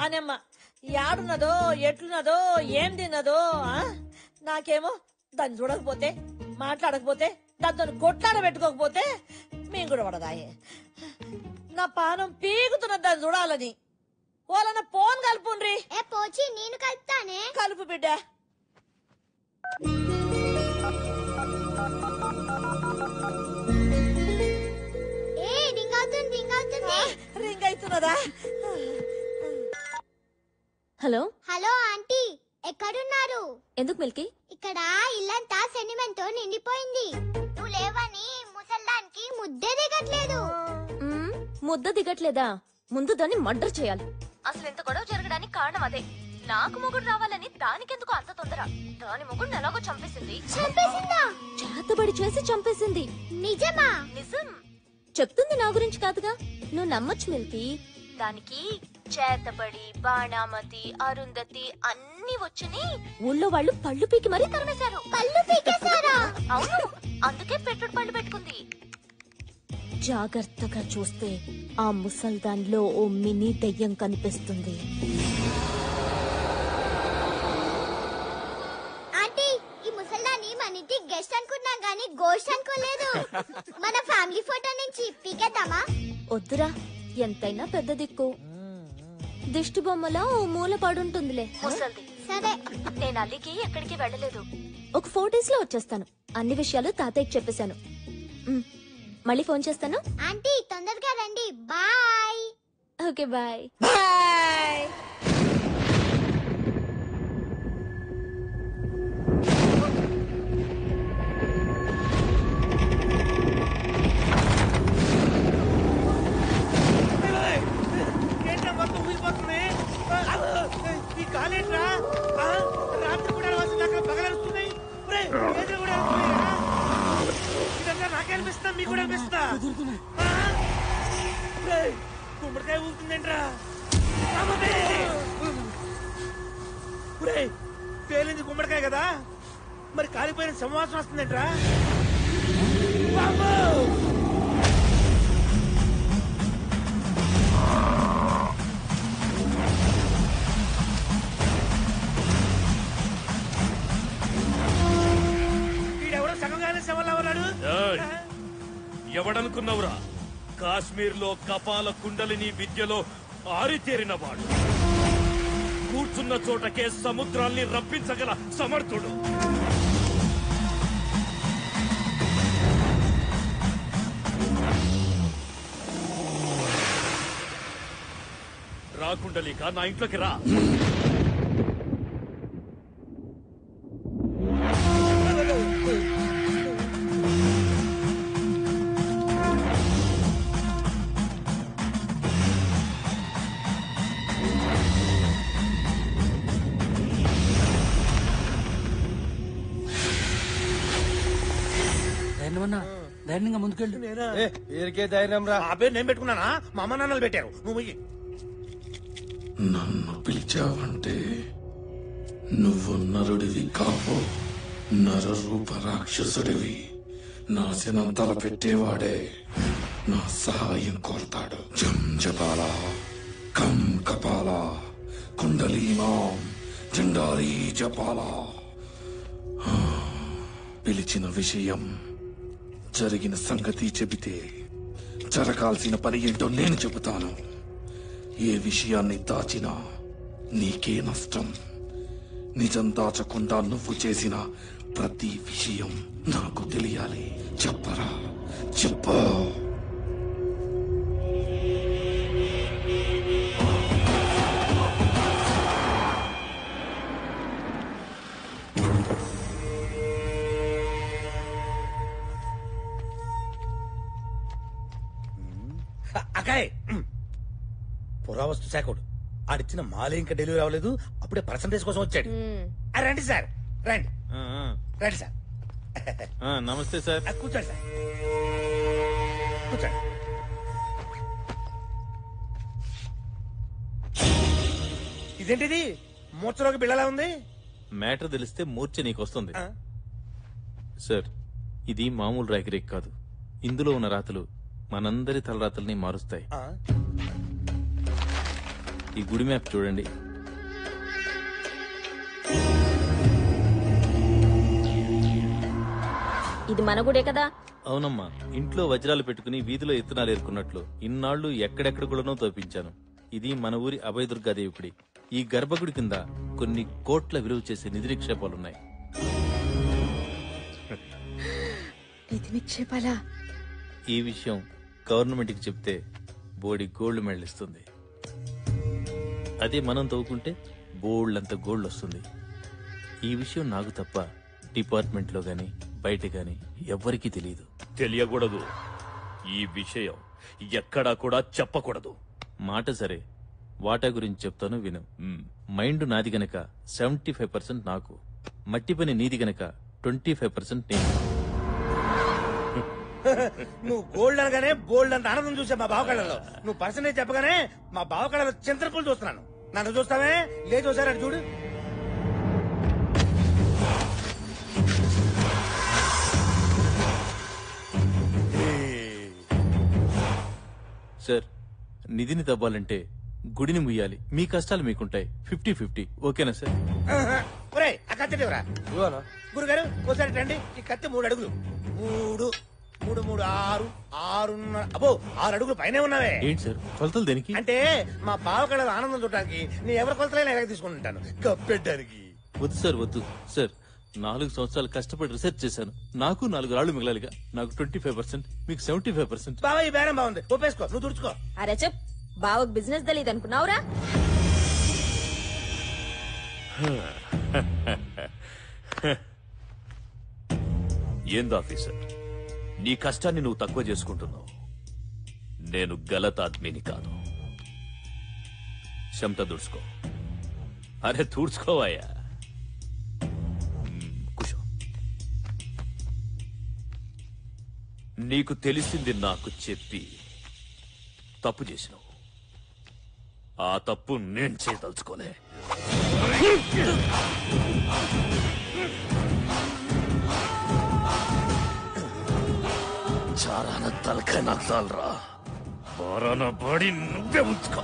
దానమ్మ యాడున్నదో ఎట్లున్నదో ఏం తిన్నదో నాకేమో దాన్ని చూడకపోతే మాట్లాడకపోతే దాంతో కొట్లాడబెట్టుకోకపోతే మేము కూడా పడదాయే. నా పానం పీగుతున్నది దాన్ని చూడాలని. వాళ్ళ ఫోన్ కలుపుండ్రి. పోచి నేను కలుపుతానే. కలుపు బిడ్డ. రింగ్ అవుతున్నదా? హలో హలో ఆంటీ, ఎక్కడున్నారు? ఎందుకు మిల్కీ? ఇక్కడ ఇల్లంతా సెంటిమెంట్ తో నిండిపోయింది. నువ్వు లేవని ముసల్దానికి ముద్దే దిగట్లేదు. ముద్ద దిగట్లేదా? ముందు దాన్ని మర్డర్ చేయాలి. అసలు ఎంత గొడవ జరగడానికి కారణం అదే. నాకు మొగుడు రావాలని దానికెందుకు అంత తొందర? దాని మొగుడు ఎలాగో చంపేసింది. చంపేసిందా? చేతబడి చేసి చంపేసింది. నిజమా? నిజం. చెప్తుంది నా గురించి కాదుగా, నువ్వు నమ్మొచ్చు మిల్కీ. దానికి చేతబడి, బాణామతి, అరుంధతి అన్ని వచ్చి ఊళ్ళో వాళ్ళు పళ్ళు పీకి మరీ తరిమేశారు. పళ్ళు పీకేశారా? అవును, అందుకే పెట్టుడు పళ్ళు పెట్టుకుంది. జాగ్రత్తగా చూస్తే ఆ ముసల్దాన్లో ఓ మినీ దెయ్యం కనిపిస్తుంది. ఆంటీ, ఈ ముసల్దాన్ని మన ఇంటి గెస్ట్ అనుకున్నాం గానీ గోస్ట్ అనుకోలేదు. మన ఫ్యామిలీ ఫోటో నుంచి పీకేద్దామా? వద్దురా, ఎంతైనా పెద్ద దిక్కు. దిష్టి బొమ్మలా ఓ మూల పడుంటుందిలే. సరే, నేను అల్లికి ఎక్కడికి వెళ్ళలేదు. ఒక 4 days లో వచ్చేస్తాను. అన్ని విషయాలు తాతయ్యకి చెప్పేశాను. మళ్ళీ ఫోన్ చేస్తాను. ఆంటీ తొందరగా రండి. బాయ్. Okay, bye. బాయ్. రాత్రి కూడా పగలరుస్తున్నాయి. ఇదంతా నాకే అనిపిస్తా, మీకు కూడా అనిపిస్తా. గుమ్మడికాయ ఊరుతుందేంట్రా? పేలింది గుమ్మడికాయ కదా, మరి కాలిపోయిన సంవాసన వస్తుందేంట్రా? ఎవడనుకున్నవురా? కాశ్మీర్ లో కపాల కుండలిని విద్యలో ఆరితేరినవాడు, కూర్చున్న చోటకే సముద్రాల్ని రప్పించగల సమర్థుడు. రా కుండలిక, నా ఇంట్లోకి రా. ధైర్యంగా ముందుకెళ్ళి. పేరుకే ధైర్యం రా. ఆ పేరు నేను పెట్టుకున్నానా? మా అమ్మ నాన్నలు పెట్టారు. నువ్వు నన్ను పిలిచావంటే నువ్వు నరుడివి కావు, నరరూప రాక్షసుడివి. నాశనం తలపెట్టేవాడే నా సహాయం కోరతాడు. జం జపాల కం కపాల కుండలీనాం జండారీ జపాల. పిలిచిన విషయం, జరిగిన సంగతి చెబితే జరగాల్సిన పని ఏంటో నేను చెబుతాను. ఏ విషయాన్ని దాచినా నీకే నష్టం. నిజం దాచకుండా నువ్వు చేసిన ప్రతి విషయం నాకు తెలియాలి. చెప్పరా, చెప్పు. అకాయ్ పురావస్తు శాఖడు ఆడిచ్చిన మాలే ఇంకా డెలివరీ అవ్వలేదు. అప్పుడే పర్సంటేజ్ కోసం వచ్చాడు. రండి సార్, రండి రండి సార్. నమస్తే సార్. కూర్చోండి సార్, కూర్చోండి. ఇదేంటిది మూర్చలోకి బిళ్ళలా ఉంది? మ్యాటర్ తెలిస్తే మూర్ఛ నీకొస్తుంది సార్. ఇది మామూలు రేఖరేఖ కాదు. ఇందులో ఉన్న రాతలు మనందరి తలరాతల్ని మారుస్తాయి. ఈ గుడి మ్యాప్ చూడండి. ఇది మన గుడే కదా? అవునమ్మా, ఇంట్లో వజ్రాలు పెట్టుకుని వీధిలో ఎత్తునాలు ఏరుకున్నట్లు ఇన్నాళ్లు ఎక్కడెక్కడ కూడానో తోపించాను. ఇది మన ఊరి అభయదుర్గాదేవి గుడి. ఈ గర్భగుడి కింద కొన్ని కోట్ల విలువ చేసే నిధి నిక్షేపాలున్నాయి. నిధి నిక్షేపాలా? ఈ విషయం గవర్నమెంట్ కి చెప్తే బోడి గోల్డ్ మెడల్ ఇస్తుంది. అదే మనం తవ్వుకుంటే బోల్డ్ గోల్డ్ వస్తుంది. ఈ విషయం నాకు తప్ప డిపార్ట్మెంట్ లో గాని బయట గాని ఎవ్వరికీ తెలియదు. తెలియకూడదు. ఈ విషయం ఎక్కడా కూడా చెప్పకూడదు. మాట సరే, వాటా గురించి చెప్తాను విను. మైండ్ నాది గనక 75% నాకు, మట్టి పని నీది గనక 25% నేను. నువ్వు గోల్డ్ అనగానే బోల్డ్ అంత ఆనందం చూసా మా బావకళ్ళలో. నువ్వు పర్సెంటేజ్ చెప్పగానే మా బావకళ్ళలో చింతపూలు చూస్తున్నాను. నన్ను చూస్తావే? లేదు ఒకసారి అటు చూడు. సార్, నిధిని తవ్వాలంటే గుడిని ముయ్యాలి. మీ కష్టాలు మీకుంటాయి. 50-50 ఓకేనా సార్? ఒరేయ్, ఆ కత్తి ఇవ్వరా. గురుగారు ఒకసారి రండి. ఈ కత్తి 3 అడుగులు. 3 3 3 6 6 అబ్బో 6 అడుగులు పైనే ఉన్నావే. ఏంటి సార్ కొలతలు దేనికి? అంటే మా బావకళ్ళ ఆనందం చూడటానికి నీ ఎవరి కొలతలైనా ఎలాగ తీసుకుంటాను కప్పెట్టడానికి. వద్దు సార్, వద్దు సార్. 4 సంవత్సరాలు కష్టపడి రీసెర్చ్ చేశాను. నాకు 4 రాళ్లు మిగలాలిగా. నాకు 25%, మీకు 75%. బావ ఈ బేరం బాగుంది, ఒప్పేసుకో. నువ్వు తుడుచుకో. అరే చెప్, బావకు బిజినెస్ తెలియదు అనుకున్నావురా? ఏందాఫీసర్, నీ కష్టాన్ని నువ్వు తక్కువ చేసుకుంటున్నావు. నేను గలతాద్మిని కాదు. చెమట దుడుచుకో. అరే తూడ్చుకోవాయా. కూర్చో. నీకు తెలిసింది నాకు చెప్పి తప్పు చేసినావు. ఆ తప్పు నేను చేయదలుచుకోలే. చారాన తలకాయ నాకు చాలరా. బారాన బాడీ నువ్వే ఉంచుకో.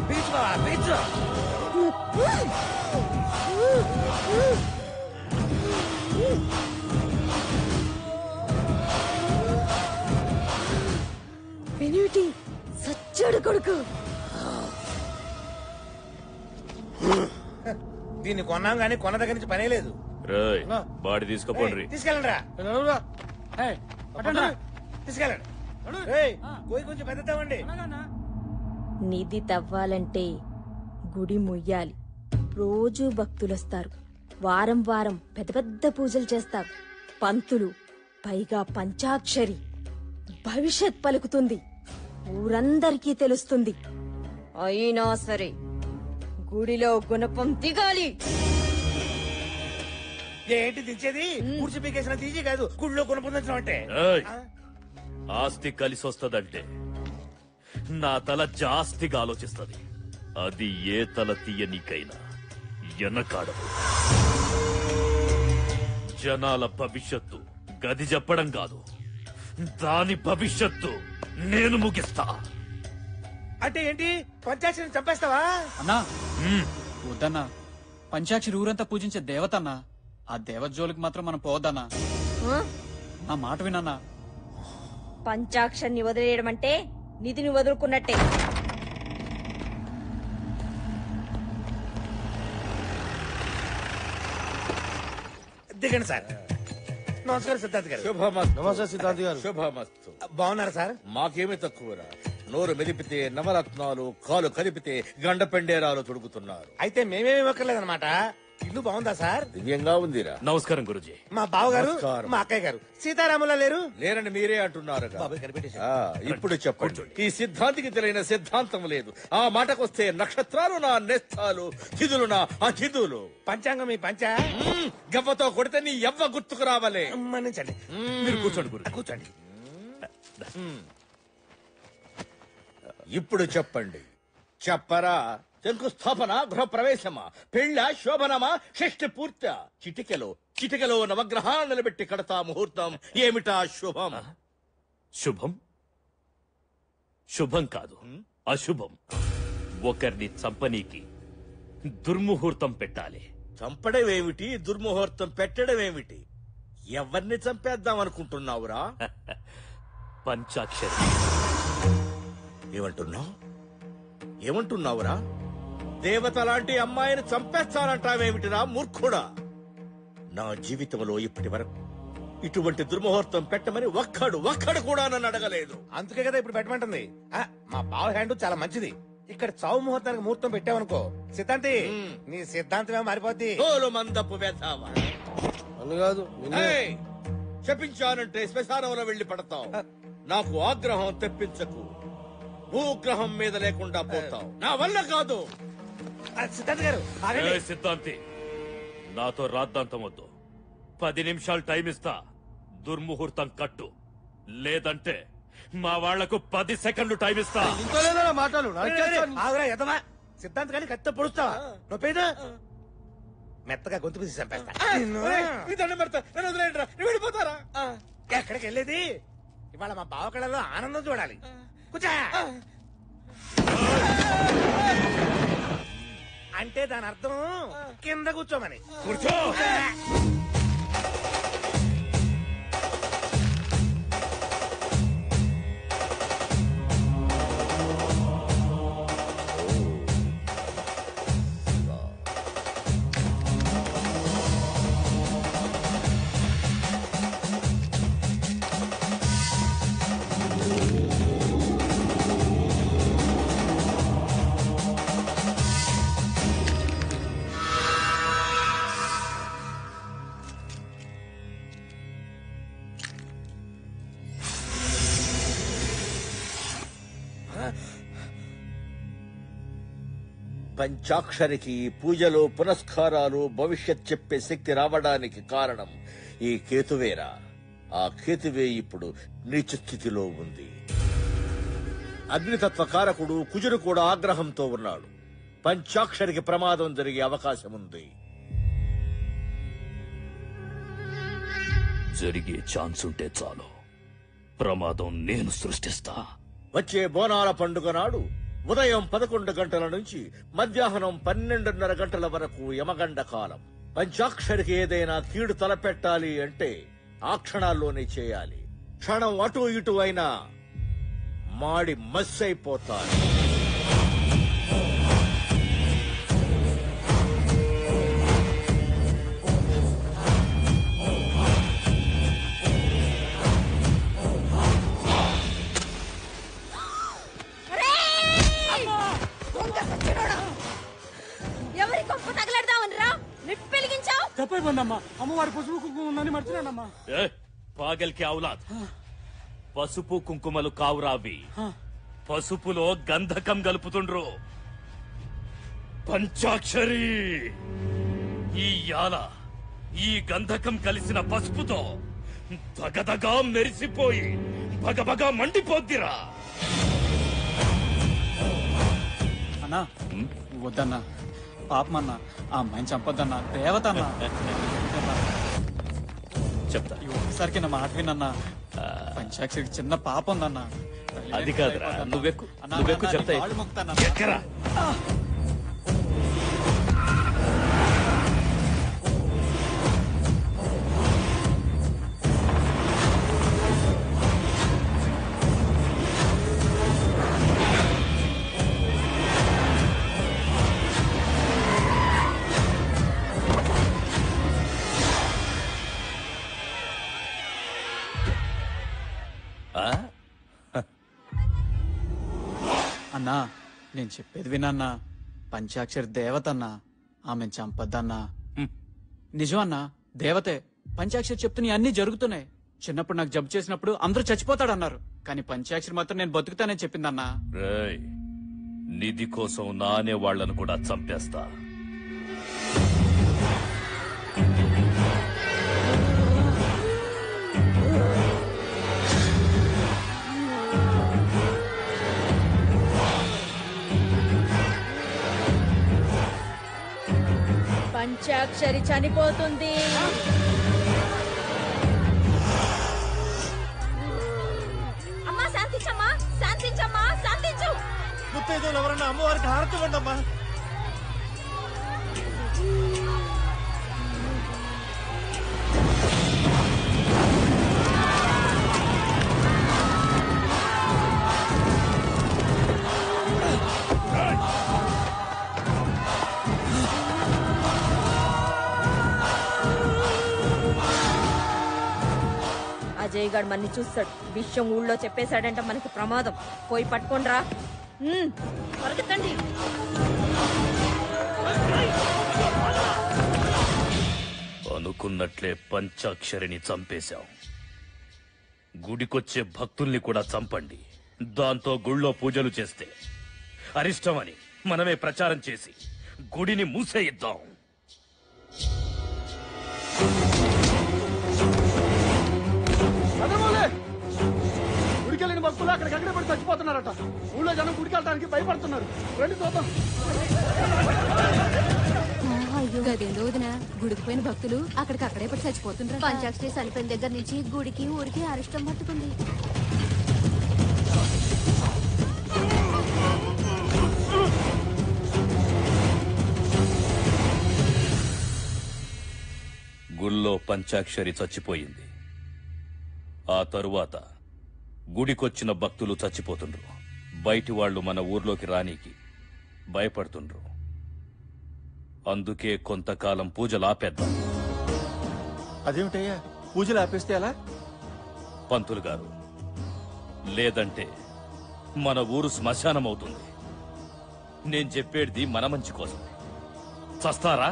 పీచు బావా, పీచు. పెనిమిటి సచ్చాడు కొడుకు. దీన్ని కొన్నాం గానీ కొన్న దగ్గర నుంచి పనే లేదు. రేయ్, బాడీ తీసుకోపోండి. తీసుకెళ్ళండి రా. తీసుకెళ్ళండి. ఏయ్, పోయి కొంచెం పెద్దవండి. నిధి తవ్వాలంటే గుడి ముయ్యాలి. రోజూ భక్తులొస్తారు. వారం వారం పెద్ద పెద్ద పూజలు చేస్తారు. పంతులు, పైగా పంచాక్షరి. భవిష్యత్ పలుకుతుంది. ఊరందరికీ తెలుస్తుంది. అయినా సరే గుడిలో గుణపం దిగాలి. ఏంటి దించేది? కూర్చి పీకేసిన తీసి కాదు, గుడిలో కొనుపొందించడం అంటే. ఏయ్, ఆస్తి కలిసి వస్తదంటే నా తల జాస్తిగా ఆలోచిస్తుంది. అది ఏ తల తీయనికైనా ఎనకాడదు. జనాల భవిష్యత్తు గది చెప్పడం కాదు, దాని భవిష్యత్తు నేను ముగిస్తా. అంటే ఏంటి? పంచాయతీని చంపేస్తావా? అన్నా వద్దన్నా. పంచాక్షరి ఊరంతా పూజించే దేవతన్నా. ఆ దేవత జోలికి మాత్రం మనం పోవద్దన్నా. నా మాట వినన్నా. పంచాక్షరిని వదిలేయడం అంటే నిధిని వదులుకున్నట్టే. దిగండి సార్. నమస్కారం సిద్ధార్థ్ గారు. శుభమస్తు. నమస్తే సిద్ధార్థ్ గారు. శుభమస్తు. బాగున్నారా సార్? మాకేమి తక్కువరా. నోరు మెదిపితే నవరత్నాలు, కాలు కదిపితే గండ పెండేరాలు తొడుగుతున్నారు. అయితే మేమేమి ఇవ్వక్కర్లేదన్నమాట. ఇల్లు బాగుందా సార్? దివ్యంగా ఉందిరా. నమస్కారం గురుజీ. మా బావగారు, నమస్కారం. మా అక్కయ్య గారు సీతారాములా లేరు? లేరని మీరే అంటున్నారు. బాబాయ్ కనిపెట్టేశారు. ఇప్పుడు చెప్పండి. ఈ సిద్ధాంతికి తెలియని సిద్ధాంతం లేదు. ఆ మాటకొస్తే నక్షత్రాలు నా నేస్తాలు, తిథులు నా అతిథులు. పంచాంగం మీ పంచ గవ్వతో కొడితే నీ ఎవ్వ గుర్తుకు రావాలే. మన్నించండి. మీరు కూర్చోండి గురు. కూర్చోండి. ఇప్పుడు చెప్పండి. చెప్పరా. శంకుస్థాపన, గృహ ప్రవేశమా, పెళ్ళ, శోభనమా, షష్ఠి పూర్త? చిటికెలో నవగ్రహాలు నిలబెట్టి కడతా ముహూర్తం. ఏమిటా శుభం? శుభం శుభం కాదు, అశుభం. ఒకరిని చంపనీకి దుర్ముహూర్తం పెట్టాలి. చంపడం ఏమిటి, దుర్ముహూర్తం పెట్టడం ఏమిటి? ఎవరిని చంపేద్దాం అనుకుంటున్నావురా? పంచాక్షరి. ఏమంటున్నావురా? దేవత లాంటి అమ్మాయిని చంపేస్తానంటావేమిటిరా మూర్ఖుడా? నా జీవితంలో ఇప్పటి వరకు ఇటువంటి దుర్ముహూర్తం పెట్టమని ఒక్కడు కూడా నన్ను అడగలేదు. అందుకే కదా ఇప్పుడు పెట్టమంటుంది. మా బావ హ్యాండ్ చాలా మంచిది. ఇక్కడ చావు ముహూర్తానికి ముహూర్తం పెట్టావనుకో సిద్ధాంతి, నీ సిద్ధాంతమే మారిపోద్ది. తోలు మందపు వేద్దావా? చెప్పించానంటే శ్మశానంలో వెళ్లి పడతావు. నాకు ఆగ్రహం తెప్పించకు. భూగ్రహం మీద లేకుండా పోతావు. నా వల్ల కాదు. సిద్ధాంతి గారు సిద్ధాంతి, నాతో రాద్దాంతం వద్దు. 10 నిమిషాలు టైం ఇస్తా. దుర్ముహూర్తం కట్టు, లేదంటే మా వాళ్లకు 10 సెకండ్లు టైం ఇస్తా. సిద్ధాంత్ గాని కత్తి పొడుస్తావా? నొప్పేదా? మెత్తగా గొంతు తీసి చంపేస్తా. వెళ్ళిపోతారా? ఎక్కడికి వెళ్ళేది? ఇవాళ మా బావ కళలో ఆనందం చూడాలి. కూర్చో. అంటే దాని అర్థం కింద కూర్చోమని. కూర్చో. పంచాక్షరికి పూజలు పునస్కారాలు భవిష్యత్ చెప్పే శక్తి రావడానికి కారణం ఈ కేతువేరా. ఆ కేతువే ఇప్పుడు నీచ స్థితిలో ఉంది. అగ్నితత్వ కారకుడు కుజుడు కూడా ఆగ్రహంతో ఉన్నాడు. పంచాక్షరికి ప్రమాదం జరిగే అవకాశం ఉంది. జరిగే ఛాన్స్ ఉంటే చాలు, ప్రమాదం నేను సృష్టిస్తా. వచ్చే బోనాల పండుగ నాడు ఉదయం 11 గంటల నుంచి మధ్యాహ్నం 12:30 గంటల వరకు యమగండ కాలం. పంచాక్షరికి ఏదైనా కీడు తలపెట్టాలి అంటే ఆ క్షణాల్లోనే చేయాలి. క్షణం అటు ఇటు అయినా మాడి మస్సైపోతారు. ఎవరి కొంప తగలడదామని రా నిప్పెలిగించావు. తప్పైపోయిందమ్మా. అమ్మవారి పసుపు కుంకుమ ఉందని మర్చిపోయానమ్మా. పాగల్కి ఔలాద్, పసుపు కుంకుమలు కావురావి. పసుపులో గంధకం గలుపుతుండ్రు. పంచాక్షరి, ఈ యాల ఈ గంధకం కలిసిన పసుపుతో దగదగా మెరిసిపోయి బగబగా మండిపోద్దిరా. అన్నా వద్దన్నా, పాపమన్నా. ఆ అమ్మాయిని చంపొద్దన్నా. దేవత అన్నా. చెప్తా. ఒకసారికి నా మాట వినన్నా. పంచాక్షరికి చిన్న పాప ఉందన్నా. అది కాదురా, నువ్వెక్కు చెప్తా. ఎక్కరా? అన్నా నేను చెప్పేది వినన్నా. పంచాక్షరి దేవతన్నా. ఆమెను చంపద్దన్నా. నిజం అన్నా, దేవతే. పంచాక్షరి చెప్తున్నా అన్ని జరుగుతున్నాయి. చిన్నప్పుడు నాకు జబ్బు చేసినప్పుడు అందరూ చచ్చిపోతాడన్నారు. కానీ పంచాక్షరి మాత్రం నేను బతుకుతానని చెప్పిందన్నా. రేయ్, నిధి కోసం నానే వాళ్లను కూడా చంపేస్తా. పంచాక్షరి చనిపోతుంది. అమ్మా శాంతించమ్మా, శాంతించమ్మా, ముత్తైదువులు ఎవరన్నా అమ్మవారికి హారతి ఇవ్వండి అమ్మా. అజయ్ గారు మనని చూస్తాడు. విషయం ఊళ్ళో చెప్పేశాడంటే మనకి ప్రమాదం. పోయి పట్టుకోండిరా. పరిగెత్తండి. అనుకున్నట్లే పంచాక్షరిని చంపేశాం. గుడికొచ్చే భక్తుల్ని కూడా చంపండి. దాంతో గుళ్ళో పూజలు చేస్తే అరిష్టమని మనమే ప్రచారం చేసి గుడిని మూసేయిద్దాం. గుడికెళ్ళిన భక్తులు అక్కడికక్కడే పడి చచ్చిపోతున్నారట. ఊళ్ళో జనం గుడికెళ్ళడానికి భయపడుతున్నారు. వెళ్ళి చూద్దాం. గదేందో వదిన, గుడికి పోయిన భక్తులు అక్కడికక్కడే పడి చచ్చిపోతున్నారు. పంచాక్షరి చనిపోయిన దగ్గర నుంచి గుడికి ఊరికి అరిష్టం పట్టుకుంది. గుళ్ళో పంచాక్షరి చచ్చిపోయింది. ఆ తరువాత గుడికొచ్చిన భక్తులు చచ్చిపోతుండ్రు. బయటి వాళ్లు మన ఊర్లోకి రానీకి భయపడుతుండ్రు. అందుకే కొంతకాలం పూజలు ఆపేద్దాం. అదేమిటయ్యా, పూజలు ఆపేస్తే ఎలా? పంతులు గారు, లేదంటే మన ఊరు శ్మశానం అవుతుంది. నేను చెప్పేది మన మంచి కోసం. చస్తారా?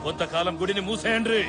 కొంతకాలం గుడిని మూసేయండి.